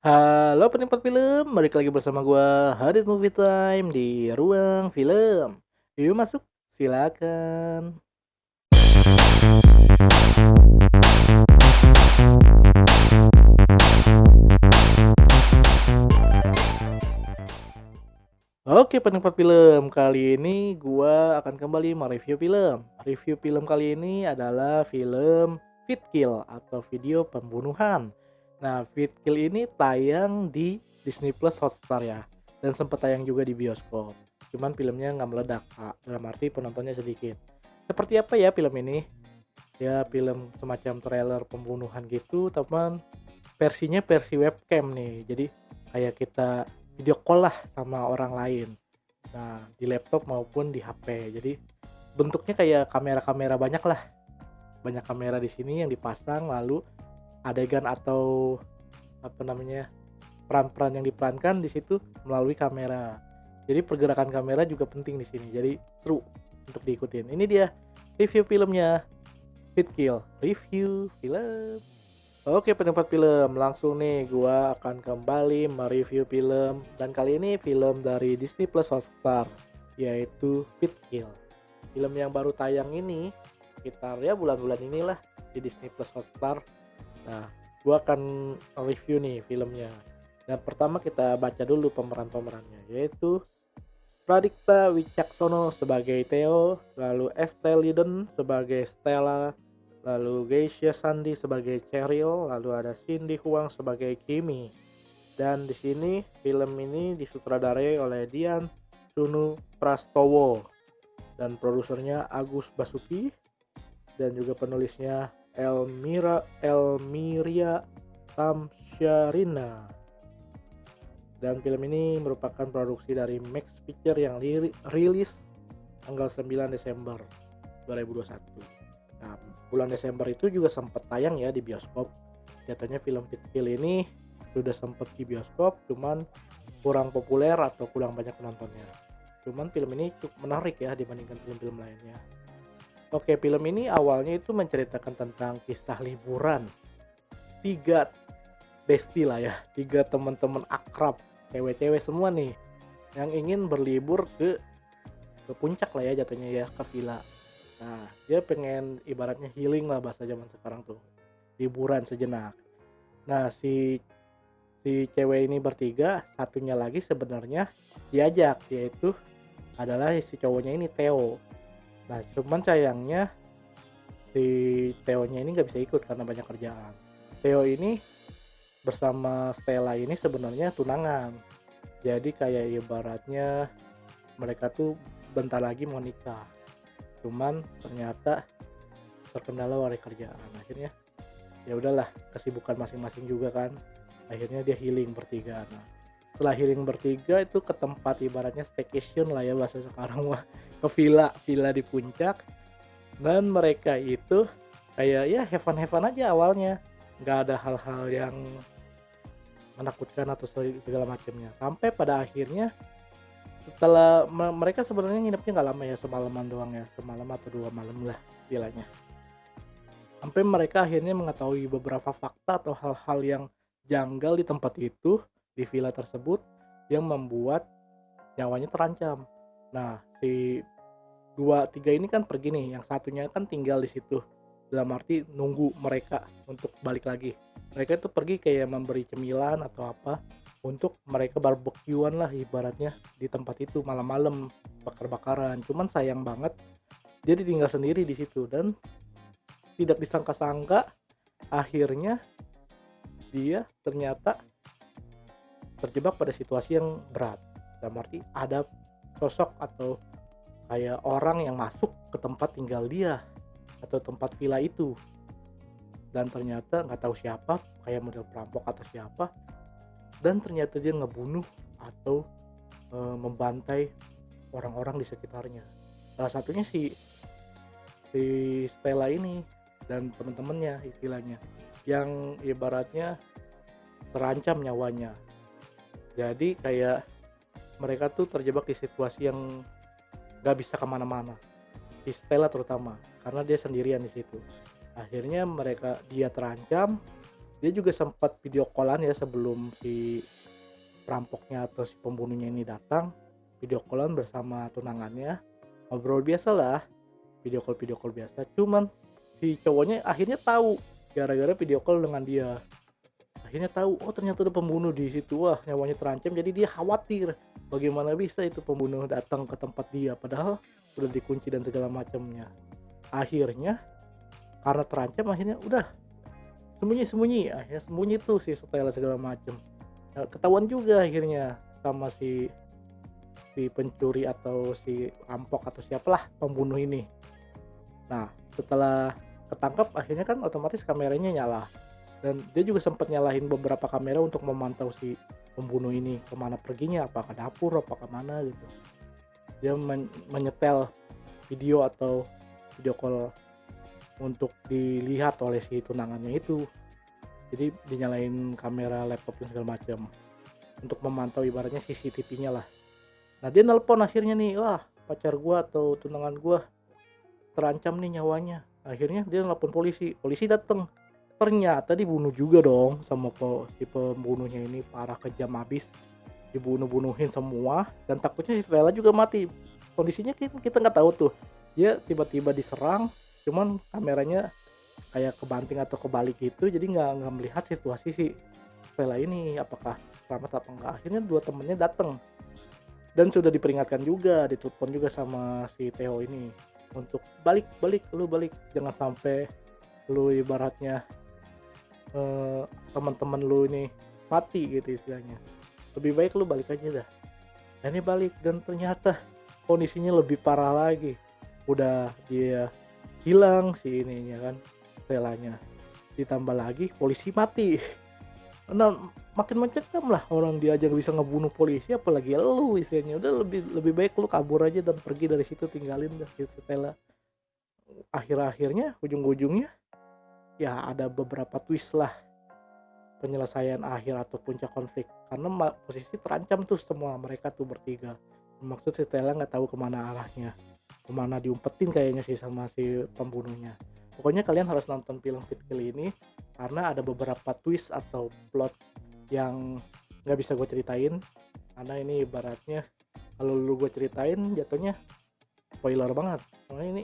Halo penikmat film, balik lagi bersama gua Hadit Movie Time di Ruang Film. Yuk masuk, silakan. Oke penikmat film, kali ini gua akan kembali mereview film. Review film kali ini adalah film Fit Kill atau video pembunuhan. Nah, Fit Kill ini tayang di Disney Plus Hotstar ya, dan sempat tayang juga di bioskop. Cuman filmnya nggak meledak, Kak. Dalam arti penontonnya sedikit. Seperti apa ya film ini? Ya film semacam trailer pembunuhan gitu, teman. Versinya versi webcam nih. Jadi kayak kita video call lah sama orang lain. Nah, di laptop maupun di HP. Jadi bentuknya kayak kamera-kamera banyak lah. Banyak kamera di sini yang dipasang, lalu adegan atau apa namanya, peran-peran yang diperankan di situ melalui kamera. Jadi pergerakan kamera juga penting di sini. Jadi seru untuk diikutin. Ini dia review filmnya. Fit Kill, review film. Oke penikmat film, langsung nih gua akan kembali mereview film, dan kali ini film dari Disney Plus Hotstar, yaitu Fit Kill. Film yang baru tayang ini sekitar ya bulan-bulan inilah di Disney Plus Hotstar. Nah, gua akan review nih filmnya. Dan pertama kita baca dulu pemeran-pemerannya, yaitu Pradipta Wicaksono sebagai Theo, lalu Estelle Liden sebagai Stella, lalu Geisha Sandi sebagai Cheryl, lalu ada Cindy Huang sebagai Kimi. Dan di sini film ini disutradarai oleh Dian Sunu Prastowo dan produsernya Agus Basuki, dan juga penulisnya Elmiria Tamsyarina. Dan film ini merupakan produksi dari Max Picture yang rilis tanggal 9 Desember 2021. Nah, bulan Desember itu juga sempat tayang ya di bioskop. Jatuhnya film Fit Kill ini sudah sempat di bioskop, cuman kurang populer atau kurang banyak penontonnya. Cuman film ini cukup menarik ya dibandingkan film-film lainnya. Oke, film ini awalnya itu menceritakan tentang kisah liburan tiga besti lah ya, tiga teman-teman akrab, cewek-cewek semua nih, yang ingin berlibur ke puncak lah ya jatuhnya ya, ke villa. Nah, dia pengen ibaratnya healing lah bahasa zaman sekarang tuh, liburan sejenak. Nah, si cewek ini bertiga, satunya lagi sebenarnya diajak, yaitu adalah si cowoknya ini Theo. Nah, cuman sayangnya si Theo-nya ini nggak bisa ikut karena banyak kerjaan. Theo ini bersama Stella ini sebenarnya tunangan. Jadi kayak ibaratnya mereka tuh bentar lagi mau nikah. Cuman ternyata terkendala oleh kerjaan. Akhirnya ya udahlah, kesibukan masing-masing juga kan. Akhirnya dia healing bertiga. Nah, setelah healing bertiga itu ke tempat ibaratnya staycation lah ya bahasa sekarang mah, ke villa di puncak. Dan mereka itu kayak ya have fun aja awalnya. Nggak ada hal-hal yang menakutkan atau segala macamnya, sampai pada akhirnya setelah mereka sebenarnya nginepnya nggak lama ya, semalaman doang ya, semalam atau 2 malam lah istilahnya, sampai mereka akhirnya mengetahui beberapa fakta atau hal-hal yang janggal di tempat itu, di villa tersebut, yang membuat nyawanya terancam. Nah, si dua tiga ini kan pergi nih, yang satunya kan tinggal di situ, dalam arti nunggu mereka untuk balik lagi. Mereka itu pergi kayak memberi cemilan atau apa untuk mereka barbekyuan lah ibaratnya di tempat itu malam-malam, bakar-bakaran. Cuman sayang banget dia ditinggal sendiri di situ, dan tidak disangka-sangka akhirnya dia ternyata terjebak pada situasi yang berat. Dalam arti ada sosok atau kayak orang yang masuk ke tempat tinggal dia atau tempat villa itu, dan ternyata nggak tahu siapa, kayak model perampok atau siapa, dan ternyata dia ngebunuh atau membantai orang-orang di sekitarnya. Salah satunya si Stella ini dan teman-temannya istilahnya, yang ibaratnya terancam nyawanya. Jadi kayak mereka tuh terjebak di situasi yang nggak bisa kemana-mana. Si Stella terutama, karena dia sendirian di situ. Akhirnya dia terancam, Dia juga sempat video callan ya sebelum si perampoknya atau si pembunuhnya ini datang, video callan bersama tunangannya, ngobrol biasa lah, video call biasa. Cuman si cowoknya akhirnya tahu gara-gara video call dengan dia. Akhirnya tahu, oh ternyata ada pembunuh di situ, wah nyawanya terancam. Jadi dia khawatir bagaimana bisa itu pembunuh datang ke tempat dia padahal udah dikunci dan segala macamnya. Akhirnya karena terancam akhirnya udah akhirnya sembunyi tuh si Stella segala macam. Nah, ketahuan juga akhirnya sama si pencuri atau si rampok atau siapalah pembunuh ini. Nah setelah ketangkap akhirnya kan otomatis kameranya nyala, dan dia juga sempat nyalahin beberapa kamera untuk memantau si pembunuh ini kemana perginya, apakah ke dapur apakah mana gitu. Dia menyetel video atau video call untuk dilihat oleh si tunangannya itu. Jadi dinyalain kamera laptop dan segala macam untuk memantau ibaratnya CCTV-nya lah. Nah dia nelpon akhirnya nih, wah pacar gua atau tunangan gua terancam nih nyawanya. Akhirnya dia nelpon polisi datang. Ternyata dibunuh juga dong sama si pembunuhnya ini, parah kejam abis, dibunuhin semua, dan takutnya si Stella juga mati. Kondisinya kita nggak tahu tuh, dia tiba-tiba diserang, cuman kameranya kayak kebanting atau kebalik gitu, jadi nggak melihat situasi si Stella ini apakah selamat apa enggak. Akhirnya dua temennya datang dan sudah diperingatkan juga, ditelepon juga sama si Theo ini untuk balik, jangan sampai lu ibaratnya teman-teman lu ini mati gitu istilahnya, lebih baik lu balik aja dah. Dan ini balik dan ternyata kondisinya lebih parah lagi, udah dia hilang si ininya kan, Stellanya, ditambah lagi polisi mati. Nah makin mencekam lah, orang dia aja bisa ngebunuh polisi apalagi lu istilahnya. Udah lebih baik lu kabur aja dan pergi dari situ, tinggalin dah si Stella. Akhirnya ujung-ujungnya ya ada beberapa twist lah penyelesaian akhir atau puncak konflik, karena posisi terancam tuh semua mereka tuh bertiga. Maksud si Stella nggak tahu kemana arahnya, kemana diumpetin kayaknya sih sama si pembunuhnya. Pokoknya kalian harus nonton film Fight Kill ini karena ada beberapa twist atau plot yang nggak bisa gue ceritain, karena ini ibaratnya kalau lu gue ceritain jatuhnya spoiler banget. Soalnya ini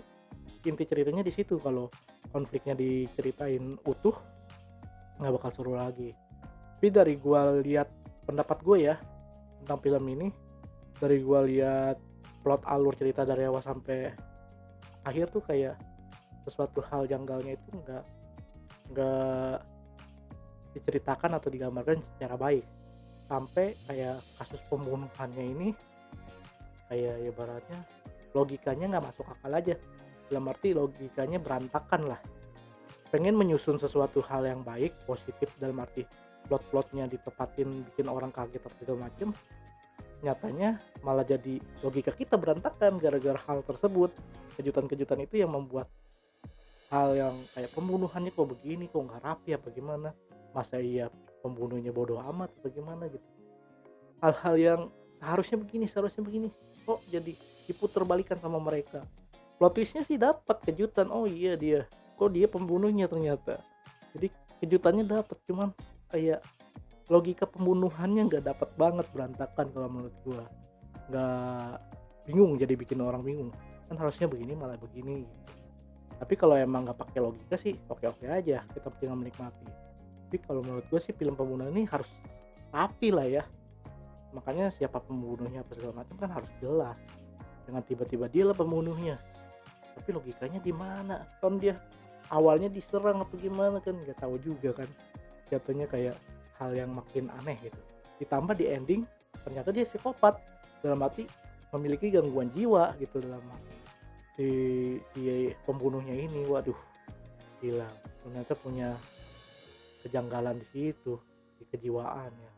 inti ceritanya di situ, kalau konfliknya diceritain utuh nggak bakal seru lagi. Tapi dari gue lihat pendapat gue ya tentang film ini, dari gue lihat plot alur cerita dari awal sampai akhir tuh kayak sesuatu hal janggalnya itu nggak diceritakan atau digambarkan secara baik, sampai kayak kasus pembunuhannya ini kayak ibaratnya logikanya nggak masuk akal aja, dalam arti logikanya berantakan lah. Pengen menyusun sesuatu hal yang baik positif, dalam arti plot-plotnya ditepatin bikin orang kaget atau segala macem, nyatanya malah jadi logika kita berantakan gara-gara hal tersebut. Kejutan-kejutan itu yang membuat hal yang kayak pembunuhannya kok begini, kok nggak rapi apa gimana, masa iya pembunuhnya bodoh amat apa gimana gitu. Hal-hal yang seharusnya begini kok jadi diputar balikan sama mereka. Plot twistnya sih dapat kejutan, oh iya dia pembunuhnya ternyata, jadi kejutannya dapat, cuman kayak logika pembunuhannya nggak dapat banget, berantakan kalau menurut gua. Nggak, bingung, jadi bikin orang bingung, kan harusnya begini malah begini gitu. Tapi kalau emang nggak pakai logika sih oke-oke aja, kita tinggal menikmati. Tapi kalau menurut gua sih film pembunuhan ini harus rapi lah ya, makanya siapa pembunuhnya apa segala macam kan harus jelas, jangan tiba-tiba dia lah pembunuhnya tapi logikanya di mana, kan dia awalnya diserang atau gimana kan nggak tahu juga kan. Jatuhnya kayak hal yang makin aneh gitu. Ditambah di ending ternyata dia psikopat, dalam arti memiliki gangguan jiwa gitu dalam si pembunuhnya ini. Waduh gila, ternyata punya kejanggalan di situ, di kejiwaannya.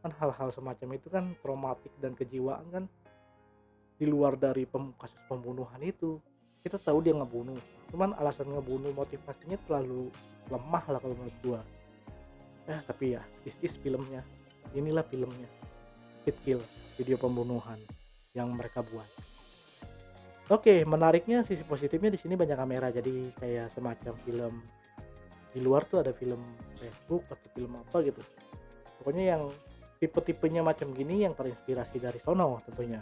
Kan hal-hal semacam itu kan traumatik dan kejiwaan kan di luar dari kasus pembunuhan itu. Kita tahu dia ngebunuh, cuman alasan ngebunuh motivasinya terlalu lemah lah kalau menurut gua. Tapi ya is filmnya, inilah filmnya Fight Kill, video pembunuhan yang mereka buat. Oke, menariknya sisi positifnya di sini banyak kamera, jadi kayak semacam film di luar tuh ada film Facebook atau film apa gitu. Pokoknya yang tipe-tipenya macam gini yang terinspirasi dari sono tentunya.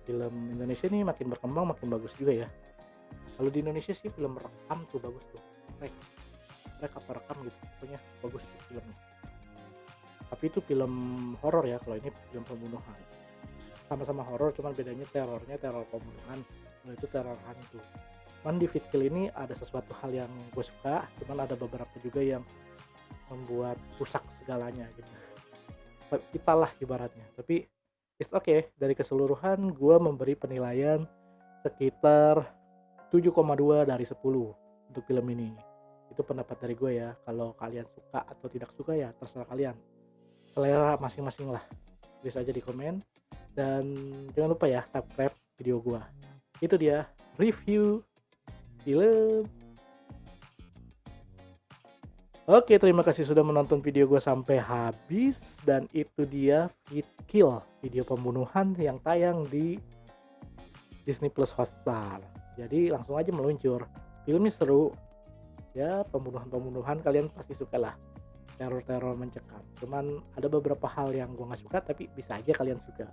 Film Indonesia nih makin berkembang makin bagus juga ya. Kalau di Indonesia sih film rekam tuh bagus tuh. Rek apa rekam gitu. Pokoknya bagus tuh filmnya. Tapi itu film horor ya, kalau ini film pembunuhan. Sama-sama horor, cuman bedanya terornya teror pembunuhan, kalau itu teror hantu. Cuman di Fit Kill ini ada sesuatu hal yang gue suka, cuman ada beberapa juga yang membuat rusak segalanya gitu. Kita lah ibaratnya. Tapi it's okay. Dari keseluruhan gue memberi penilaian sekitar 7,2 dari 10 untuk film ini. Itu pendapat dari gue ya. Kalau kalian suka atau tidak suka ya terserah kalian, selera masing-masing lah. Tulis aja di komen. Dan jangan lupa ya subscribe video gue. Itu dia review film. Oke, terima kasih sudah menonton video gue sampai habis. Dan itu dia Fit Kill, video pembunuhan yang tayang di Disney Plus Hotstar. Jadi langsung aja meluncur. Filmnya seru ya, pembunuhan kalian pasti suka lah, teror mencekam. Cuman ada beberapa hal yang gue nggak suka, tapi bisa aja kalian suka.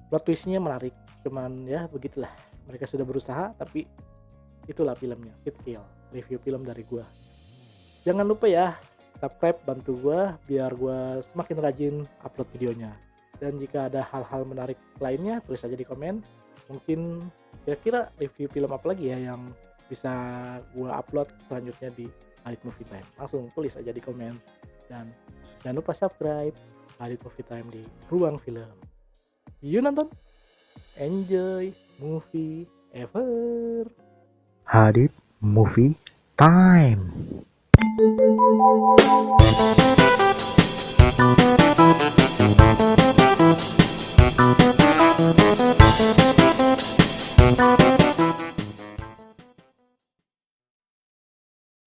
Plot twistnya menarik, cuman ya begitulah, mereka sudah berusaha. Tapi itulah filmnya, Fit Kill, review film dari gue. Jangan lupa ya subscribe, bantu gue biar gue semakin rajin upload videonya. Dan jika ada hal-hal menarik lainnya, tulis aja di komen. Mungkin kira-kira review film apa lagi ya yang bisa gue upload selanjutnya di Adit Movie Time. Langsung tulis aja di komen. Dan jangan lupa subscribe Adit Movie Time di Ruang Film. Yuk nonton, enjoy movie ever. Adit Movie Time.